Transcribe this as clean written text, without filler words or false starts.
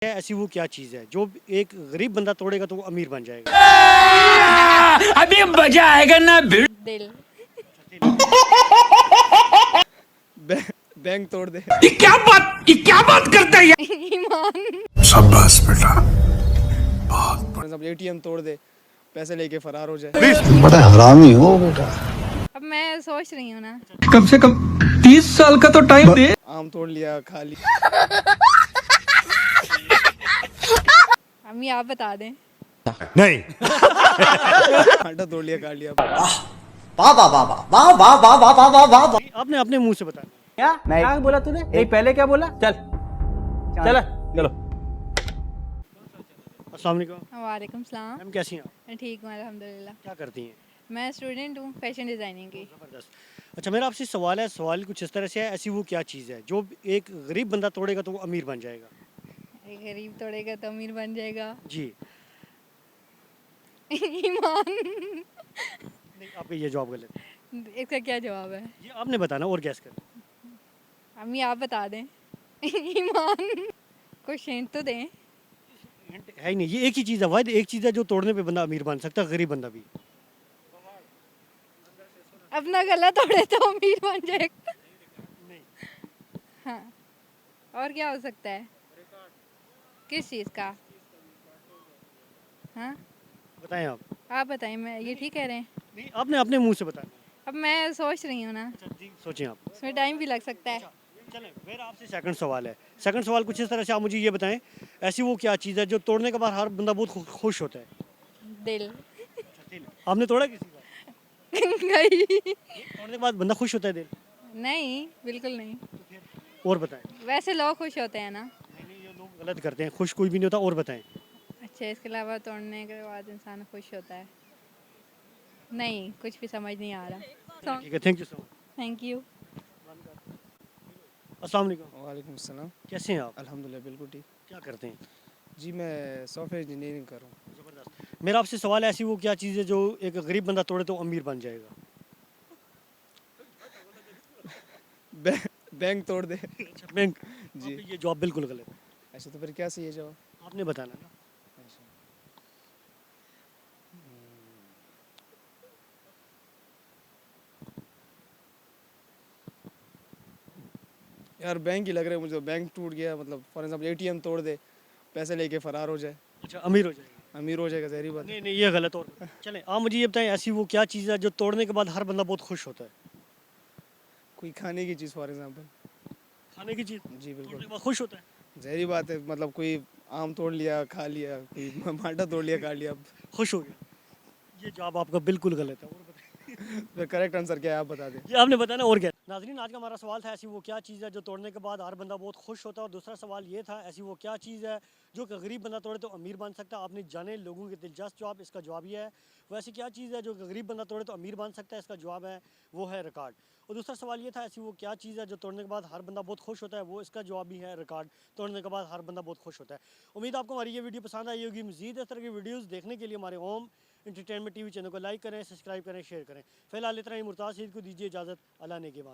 ऐसी वो क्या चीज़ है जो एक गरीब बंदा तोड़ेगा तो वो अमीर बन जाएगा। अभी मजा आएगा ना भिड़। दिल। बैंक तोड़ दे। ये क्या बात करता है ईमान। शाबाश बेटा। मतलब एटीएम तोड़ दे, पैसे लेके फरार हो जाए। बड़ा हरामी हो बेटा। अब मैं सोच रही हूँ ना। कम से कम 30 साल का तो टाइम दे। आम तोड़ लिया, खा लिया। अम्मी आप बता दें। नहीं। आटा तोड़ लिया, खा लिया। वाह वाह वाह वाह वाह वाह वाह वाह वाह वाह। आपने अपने मुंह से बताया। क्या क्या बोला तूने? नहीं पहले क्या बोला? चल चल चलो। अस्सलाम वालेकुम। वालेकुम सलाम। मैम कैसी हैं आप? मैं ठीक हूँ अल्हम्दुलिल्लाह। क्या करती हैं? मैं स्टूडेंट हूँ फैशन डिज़ाइनिंग की। ज़बरदस्त। अच्छा मेरा आपसे सवाल है, सवाल कुछ इस तरह से है, ऐसी वो क्या चीज़ है जो एक गरीब बंदा तोड़ेगा तो वो अमीर बन जाएगा। एक गरीब तोड़ेगा तो अमीर बन जाएगा। जी। ईमान। नहीं, आपका ये जवाब गलत है। इसका क्या जवाब है? ये आपने बताना और गैस कर। अम्मी आप बता दें। ईमान। कुछ हिंट तो दें। हिंट है ही नहीं, ये एक ही चीज़ है, वाहिद एक चीज़ है जो तोड़ने पे बंदा अमीर बन सकता है, गरीब बंदा भी। अपना गला तोड़े तो अमीर बन जाएगा। हाँ। और क्या हो सकता है? किस चीज़ का? हाँ बताएं आप। आप बताएं, मैं ये ठीक कह रहे हैं। नहीं, आपने अपने मुंह से बताया। अब मैं सोच रही हूँ ना। अच्छा जी, सोचें आप। उसमें टाइम भी लग सकता है। चलें, मेरा आपसे सेकंड सवाल है। सेकंड सवाल कुछ इस तरह से, आप मुझे ये बताएं, ऐसी वो क्या चीज़ है जो तोड़ने के बाद हर बंदा बहुत खुश होता है। दिल। आपने तोड़ा किसी का? नहीं तोड़ने के बाद बंदा खुश होता है दिल? नहीं बिल्कुल नहीं। और बताएं। वैसे लोग खुश होते हैं ना। नहीं, ये लोग गलत करते हैं, खुश कोई भी नहीं होता। और बताएं। अच्छा इसके अलावा तोड़ने के बाद इंसान खुश होता है? नहीं कुछ भी समझ नहीं आ रहा। ठीक है, thank you so much. Thank you. अस्सलाम वालेकुम। वालेकुम सलाम। कैसे हैं आप? अल्हम्दुलिल्लाह बिल्कुल ठीक। क्या करते हैं? जी मैं सॉफ्टवेयर इंजीनियरिंग कर रहा हूँ। ज़बरदस्त। मेरा आपसे सवाल है, ऐसी वो क्या चीज़ है जो एक गरीब बंदा तोड़े तो अमीर बन जाएगा। बैंक तोड़ दे। अच्छा, बैंक। जी। ये जवाब बिल्कुल गलत है। ऐसे तो फिर क्या सही है जवाब? आपने बताना ना। अच्छा। यार बैंक ही लग रहा है मुझे। बैंक टूट गया, मतलब फॉर एग्जाम्पल एटीएम तोड़ दे, पैसे लेके फरार हो जाए, अच्छा, अमीर हो जाएगा। अमीर हो जाएगा, जहरी बात है। नहीं नहीं, ये गलत। और चलें, आप मुझे ये बताएं, ऐसी वो क्या चीज़ है जो तोड़ने के बाद हर बंदा बहुत खुश होता है। कोई खाने की चीज़ फॉर एग्जाम्पल। खाने की चीज़ जी तोड़ने बिल्कुल। के बाद खुश होता है। जहरी बात है, मतलब कोई आम तोड़ लिया, खा लिया, कोई माल्टा तोड़ लिया, खा लिया। खुश हो गया। ये जवाब आपका बिल्कुल गलत है। और बताएं। फिर करेक्ट आंसर क्या है आप बता दें। ये आपने बताना और क्या। नाज़रीन, आज का हमारा सवाल था, ऐसी वो क्या चीज़ है जो तोड़ने के बाद हर बंदा बहुत खुश होता है। और दूसरा सवाल ये था, ऐसी वो क्या चीज़ है जो कि गरीब बंदा तोड़े तो अमीर बन सकता है। आपने जाने लोगों के दिलचस्प जवाब, इसका जवाब ये है। वो ऐसी क्या चीज़ है जो कि गरीब बंदा तोड़े तो अमीर बन सकता है, इसका जवाब है वो है रिकॉर्ड। और दूसरा सवाल ये था, ऐसी वो क्या चीज़ है जो तोड़ने के बाद हर बंदा बहुत खुश होता है, वो इसका जवाब भी है रिकॉर्ड। तोड़ने के बाद हर बंदा बहुत खुश होता है। उम्मीद आपको हमारी ये वीडियो पसंद आई होगी। मज़ीद इस तरह की वीडियोज़ देखने के लिए हमारे होम एंटरटेनमेंट टीवी चैनल को लाइक करें, सब्सक्राइब करें, शेयर करें। फिलहाल इतना ही। मुर्ताज़ सईद को दीजिए इजाज़त। अल्लाह नेगेबान।